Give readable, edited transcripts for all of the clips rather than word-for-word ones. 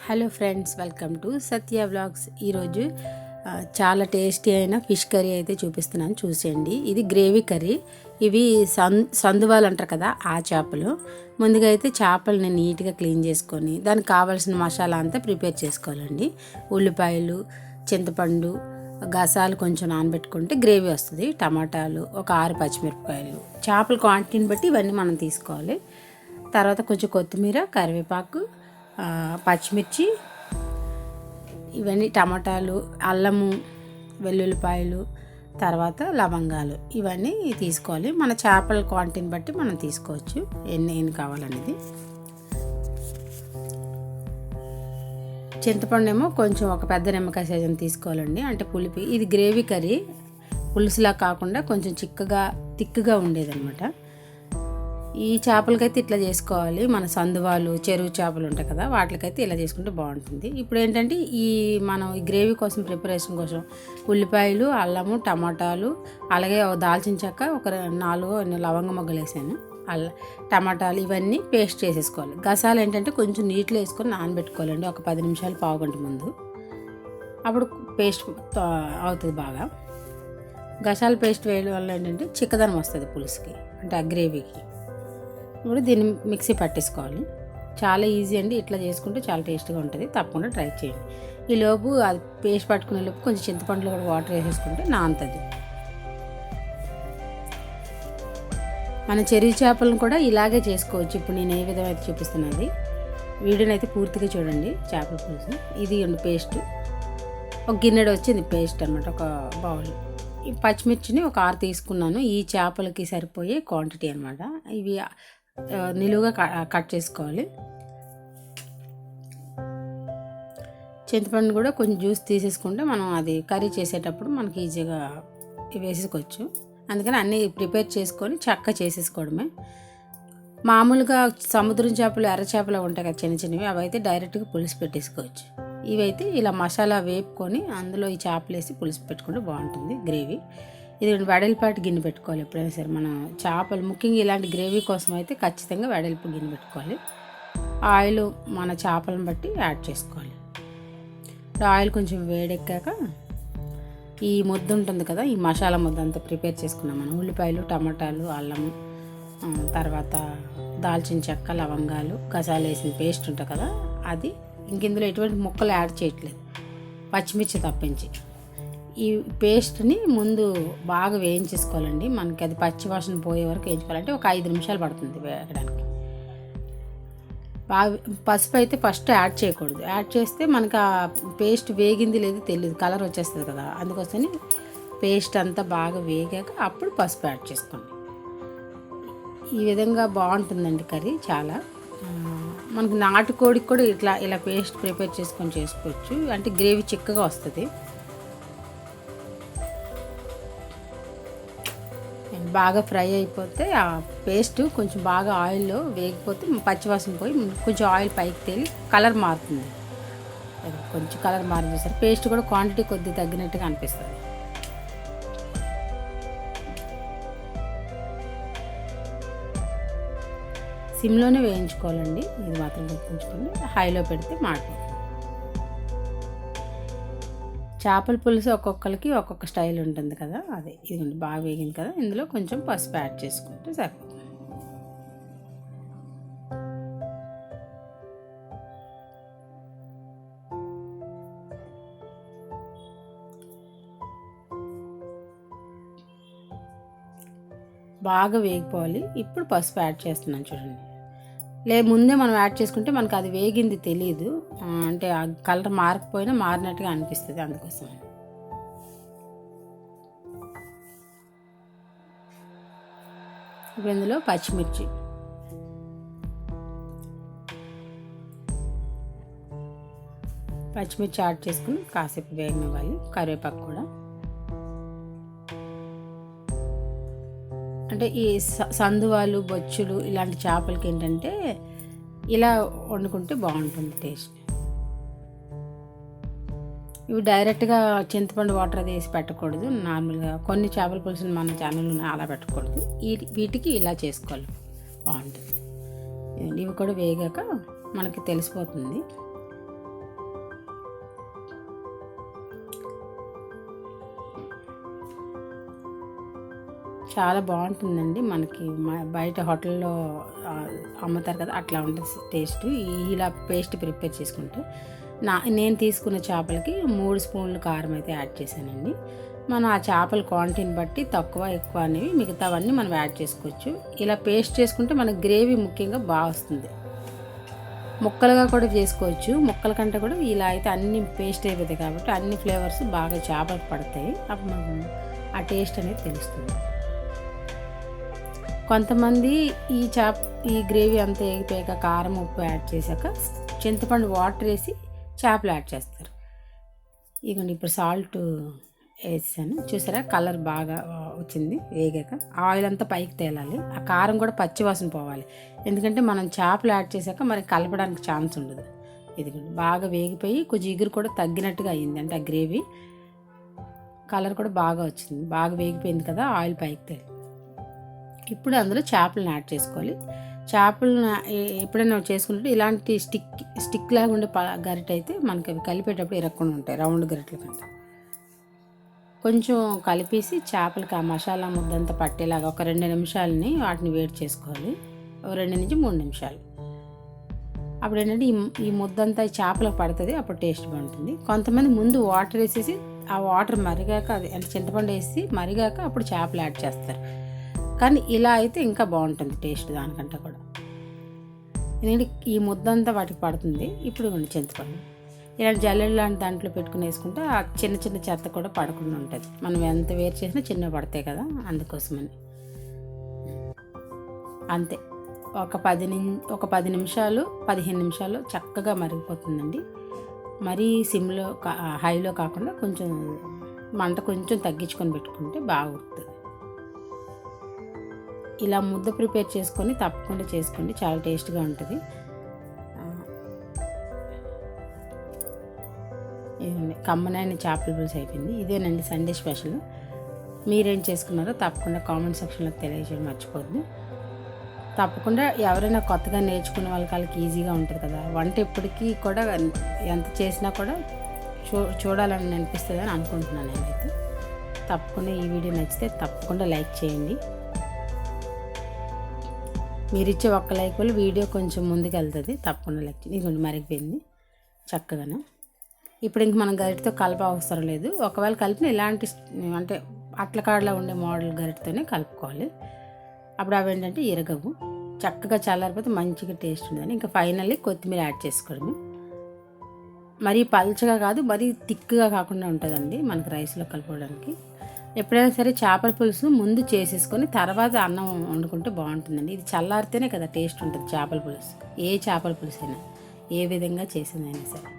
Hello friends, welcome to Satya vlogs. ఈరోజు చాలా tasty అయిన ఫిష్ కర్రీ అయితే చూపిస్తున్నాను, చూసేయండి. ఇది గ్రేవీ కర్రీ. ఇవి సందువాలు అంటారు కదా, ఆ చేపలు. ముందుగా అయితే చేపలని నీట్గా క్లీన్ చేసుకొని దానికి కావాల్సిన మసాలా అంతా ప్రిపేర్ చేసుకోవాలండి. ఉల్లిపాయలు, చింతపండు, గసాలు కొంచెం నానబెట్టుకుంటే గ్రేవీ వస్తుంది. టమాటాలు, ఒక 6 పచ్చిమిరపకాయలు, చేపల క్వాంటిటీని బట్టి ఇవన్నీ మనం తీసుకోవాలి. తర్వాత కొంచెం కొత్తిమీర, కరివేపాకు, పచ్చిమిర్చి, ఇవన్నీ, టమాటాలు, అల్లము, వెల్లుల్లిపాయలు, తర్వాత లవంగాలు, ఇవన్నీ తీసుకోవాలి. మన చేపల క్వాంటిటీని బట్టి మనం తీసుకోవచ్చు, ఎన్ని కావాలనేది. చింతపండు ఏమో కొంచెం ఒక పెద్ద నిమ్మకాయ సైజుని తీసుకోవాలండి, అంటే పులిపి. ఇది గ్రేవీ కర్రీ, పులుసులా కాకుండా కొంచెం తిక్కుగా ఉండేదన్నమాట. ఈ చేపలకైతే ఇట్లా చేసుకోవాలి. మన సందువాలు, చెరువు చేపలు ఉంటాయి కదా, వాటికైతే ఇలా చేసుకుంటే బాగుంటుంది. ఇప్పుడు ఏంటంటే మనం ఈ గ్రేవీ కోసం, ప్రిపరేషన్ కోసం ఉల్లిపాయలు, అల్లము, టమాటాలు, అలాగే దాల్చిన చెక్క, ఒక 4 లవంగ మొగ్గలు వేసాను, టమాటాలు, ఇవన్నీ పేస్ట్ చేసేసుకోవాలి. గసాలు ఏంటంటే కొంచెం నీటిలో వేసుకొని నానబెట్టుకోవాలండి, ఒక 10 నిమిషాలు, పావు గంట ముందు. అప్పుడు పేస్ట్ అవుతుంది బాగా. గసాల పేస్ట్ వేయడం వల్ల ఏంటంటే చిక్కదనం వస్తుంది పులుసుకి, అంటే ఆ గ్రేవీకి. ఇప్పుడు దీన్ని మిక్సీ పట్టేసుకోవాలి. చాలా ఈజీ అండి, ఇట్లా చేసుకుంటే చాలా టేస్ట్గా ఉంటుంది. తప్పకుండా ట్రై చేయండి. ఈలోపు అది పేస్ట్ పట్టుకునే లోపు కొంచెం చింతపండులో కూడా వాటర్ వేసేసుకుంటే నానుతుంది. మన చెరువు చేపలను కూడా ఇలాగే చేసుకోవచ్చు. ఇప్పుడు నేను ఏ విధంగా అయితే చూపిస్తున్నది, వీడియోని అయితే పూర్తిగా చూడండి. చేపల పులుసు ఇది పేస్ట్ ఒక గిన్నెడు వచ్చింది పేస్ట్ అనమాట, ఒక బౌల్. ఈ పచ్చిమిర్చిని ఒక 6 తీసుకున్నాను, ఈ చేపలకి సరిపోయే క్వాంటిటీ అనమాట. ఇవి నిలువుగా కట్ చేసుకోవాలి. చింతపండు కూడా కొంచెం జ్యూస్ తీసేసుకుంటే మనం అది కర్రీ చేసేటప్పుడు మనకి ఈజీగా వేసేసుకోవచ్చు. అందుకని అన్నీ ప్రిపేర్ చేసుకొని చక్కగా చేసేసుకోవడమే. మామూలుగా సముద్రం చేపలు, ఎర్ర చేపలు ఉంటాయి కదా చిన్న చిన్నవి, అవి అయితే డైరెక్ట్గా పులుసు పెట్టేసుకోవచ్చు. ఇవైతే ఇలా మసాలా వేపుకొని అందులో ఈ చేపలు వేసి పులుసు పెట్టుకుంటే బాగుంటుంది గ్రేవీ. ఇది వెడల్పాటి గిన్నె పెట్టుకోవాలి ఎప్పుడైనా సరే. మనం చేపలు ముఖ్యంగా ఇలాంటి గ్రేవీ కోసం అయితే ఖచ్చితంగా వెడల్పు గిన్నె పెట్టుకోవాలి. ఆయిల్ మన చేపలను బట్టి యాడ్ చేసుకోవాలి. ఆయిల్ కొంచెం వేడెక్కాక ఈ ముద్ద ఉంటుంది కదా, ఈ మసాలా ముద్ద అంతా ప్రిపేర్ చేసుకున్నాం మనం. ఉల్లిపాయలు, టమాటాలు, అల్లము, తర్వాత దాల్చిన చెక్క, లవంగాలు, గసాలు వేసిన పేస్ట్ ఉంటుంది కదా అది. ఇంక ఇందులో ఎటువంటి ముక్కలు యాడ్ చేయట్లేదు, పచ్చిమిర్చి తప్పించి. ఈ పేస్ట్ని ముందు బాగా వేయించేసుకోవాలండి. మనకి అది పచ్చి వాసన పోయే వరకు వేయించుకోవాలంటే ఒక 5 నిమిషాలు పడుతుంది వేయడానికి. బాగా పసుపు అయితే ఫస్ట్ యాడ్ చేయకూడదు, యాడ్ చేస్తే మనకు ఆ పేస్ట్ వేగింది లేదు తెలియదు, కలర్ వచ్చేస్తుంది కదా. అందుకోసమని పేస్ట్ అంతా బాగా వేగాక అప్పుడు పసుపు యాడ్ చేసుకోండి. ఈ విధంగా బాగుంటుందండి కర్రీ చాలా. మనకు నాటుకోడికి కూడా ఇలా పేస్ట్ ప్రిపేర్ చేసుకొని చేసుకోవచ్చు, అంటే గ్రేవీ చిక్కగా వస్తుంది. బాగా ఫ్రై అయిపోతే ఆ పేస్ట్ కొంచెం బాగా ఆయిల్లో వేగిపోతే పచ్చివాసన పోయి కొంచెం ఆయిల్ పైకి తేలి కలర్ మారుతుంది. కొంచెం కలర్ మారింది సార్, పేస్ట్ కూడా క్వాంటిటీ కొద్దిగా తగ్గినట్టుగా అనిపిస్తుంది. సిమ్లోనే వేయించుకోవాలండి, ఇది మాత్రం గుర్తుంచుకోండి. హైలో పెడితే మాడిపోతుంది. చేపల పులుసు ఒక్కొక్కరికి ఒక్కొక్క స్టైల్ ఉంటుంది కదా, అదే ఇదిగోండి బాగా వేగింది కదా. ఇందులో కొంచెం పసుపు యాడ్ చేసుకుంటే సరిపోతుంది. బాగా వేగిపోవాలి. ఇప్పుడు పసుపు యాడ్ చేస్తున్నాను చూడండి. ముందే మనం యాడ్ చేసుకుంటే మనకు అది వేగింది తెలియదు, అంటే ఆ కలర్ మారకపోయినా మారినట్టుగా అనిపిస్తుంది, అందుకోసం. ఇప్పుడు ఇందులో పచ్చిమిర్చి, యాడ్ చేసుకుని కాసేపు వేగనివ్వాలి. కరివేపాకు కూడా, అంటే ఈ సందువాలు, బొచ్చులు ఇలాంటి చేపలకి ఏంటంటే ఇలా వండుకుంటే బాగుంటుంది టేస్ట్. ఇవి డైరెక్ట్గా చింతపండు వాటర్ అది వేసి పెట్టకూడదు. నార్మల్గా కొన్ని చేపల పులుసుని మన ఛానల్లో అలా పెట్టకూడదు, వీటికి ఇలా చేసుకోవాలి, బాగుంటుంది. ఇవి కూడా వేగాక మనకి తెలిసిపోతుంది. చాలా బాగుంటుందండి. మనకి బయట హోటల్లో అమ్ముతారు కదా, అట్లా ఉంటుంది టేస్ట్. ఇలా పేస్ట్ ప్రిపేర్ చేసుకుంటే నేను తీసుకున్న చేపలకి 3 స్పూన్లు కారం అయితే యాడ్ చేశానండి. మనం ఆ చేపల క్వాంటిటీని బట్టి తక్కువ ఎక్కువ అనేవి మిగతావన్నీ మనం యాడ్ చేసుకోవచ్చు. ఇలా పేస్ట్ చేసుకుంటే మనకి గ్రేవీ ముఖ్యంగా బాగా వస్తుంది. ముక్కలుగా కూడా చేసుకోవచ్చు. ముక్కల కంటే కూడా ఇలా అయితే అన్ని పేస్ట్ అయిపోతాయి కాబట్టి అన్ని ఫ్లేవర్స్ బాగా చేపలకు పడతాయి. అప్పుడు మనకు ఆ టేస్ట్ అనేది తెలుస్తుంది. కొంతమంది ఈ గ్రేవీ అంతా వేగిపోయాక కారం ఉప్పు యాడ్ చేశాక చింతపండు వాటర్ వేసి చేపలు యాడ్ చేస్తారు. ఇదిగోండి ఇప్పుడు సాల్ట్ వేసాను, చూసారా కలర్ బాగా వచ్చింది. వేగాక ఆయిల్ అంతా పైకి తేలాలి, ఆ కారం కూడా పచ్చివాసన పోవాలి. ఎందుకంటే మనం చేపలు యాడ్ చేశాక మరి కలపడానికి ఛాన్స్ ఉండదు. ఇదిగోండి బాగా వేగిపోయి కొంచెం ఇగురు కూడా తగ్గినట్టుగా అయింది. అంటే ఆ గ్రేవీ కలర్ కూడా బాగా వచ్చింది, బాగా వేగిపోయింది కదా, ఆయిల్ పైకి తేలి. ఇప్పుడు అందులో చేపలను యాడ్ చేసుకోవాలి. చేపలను ఎప్పుడైనా చేసుకుంటే ఇలాంటి స్టిక్ లాగా ఉండే గరిటె అయితే మనకి అవి కలిపేటప్పుడు ఇరక్కుండా ఉంటాయి, రౌండ్ గరిటెల కంటే. కొంచెం కలిపేసి చేపలకి ఆ మసాలా ముద్దంతా పట్టేలాగా ఒక 2 నిమిషాలని వాటిని వేడి చేసుకోవాలి. 2 నుంచి 3 నిమిషాలు. అప్పుడు ఏంటంటే ఈ ముద్దంతా చేపలకు పడుతుంది, అప్పుడు టేస్ట్ బాగుంటుంది. కొంతమంది ముందు వాటర్ వేసేసి ఆ వాటర్ మరిగాక అంటే చింతపండు వేసి మరిగాక అప్పుడు చేపలు యాడ్ చేస్తారు. కానీ ఇలా అయితే ఇంకా బాగుంటుంది టేస్ట్ దానికంటే కూడా. ఎందుకంటే ఈ ముద్దంతా వాటికి పడుతుంది. ఇప్పుడు చింతపండు ఇలాంటి జల్లెడ లాంటి దాంట్లో పెట్టుకుని వేసుకుంటే ఆ చిన్న చిన్న చెత్త కూడా పడకుండా ఉంటుంది. మనం ఎంత వేరు చేసినా చిన్న పడతాయి కదా, అందుకోసమని. అంతే, ఒక 10 నిమిషాలు 15 నిమిషాలు చక్కగా మరిగిపోతుందండి. మరీ సిమ్లో హైలో కాకుండా కొంచెం మంట కొంచెం తగ్గించుకొని పెట్టుకుంటే బాగుంటుంది. ఇలా ముద్ద ప్రిపేర్ చేసుకొని తప్పకుండా చేసుకోండి, చాలా టేస్ట్గా ఉంటుంది. కమ్మనైన చేపల పులుసు అయిపోయింది. ఇదేనండి సండే స్పెషల్. మీరేం చేసుకున్నారో తప్పకుండా కామెంట్ సెక్షన్లో తెలియజేయడం మర్చిపోద్దు. తప్పకుండా ఎవరైనా కొత్తగా నేర్చుకునే వాళ్ళకి ఈజీగా ఉంటుంది కదా వంట. ఎప్పటికీ కూడా ఎంత చేసినా కూడా చూడాలని అనిపిస్తుంది అని అనుకుంటున్నాను నేనైతే. తప్పకుండా ఈ వీడియో నచ్చితే తప్పకుండా లైక్ చేయండి. మీరు ఇచ్చే ఒక్క లైక్ వల్ల వీడియో కొంచెం ముందుకు వెళ్తుంది. తప్పకుండా లైక్ చేయండి. ఇది మరిగిపోయింది చక్కగానే. ఇప్పుడు ఇంక మనం గరిటతో కలప అవసరం లేదు. ఒకవేళ కలిపిన ఇలాంటి అంటే అట్లకాడలా ఉండే మోడల్ గరిటతోనే కలుపుకోవాలి. అప్పుడు అవి ఏంటంటే ఇరగవు. చక్కగా చల్లారిపోతే మంచిగా టేస్ట్ ఉండదని ఇంకా ఫైనల్లీ కొత్తిమీర యాడ్ చేసుకోవడమే. మరీ పల్చగా కాదు, మరీ థిక్గా కాకుండా ఉంటుందండి మనకు రైస్లో కలుపుకోవడానికి. ఎప్పుడైనా సరే చేపల పులుసు ముందు చేసేసుకొని తర్వాత అన్నం వండుకుంటే బాగుంటుందండి. ఇది చల్లారితేనే కదా టేస్ట్ ఉంటుంది చేపల పులుసు. ఏ చేపల పులుసు అయినా ఏ విధంగా చేసిందైనా సరే.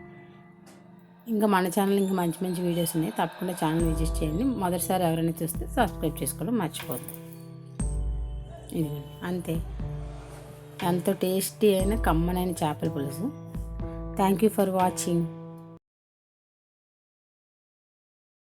ఇంకా మన ఛానల్ ఇంకా మంచి మంచి వీడియోస్ ఉన్నాయి, తప్పకుండా ఛానల్ విజిట్ చేయండి. మొదటిసారి ఎవరైనా చూస్తే సబ్స్క్రైబ్ చేసుకోవడం మర్చిపోద్దు. ఇది అంతే, ఎంతో టేస్టీ అయిన కమ్మనైన చేపల పులుసు. Thank you for watching.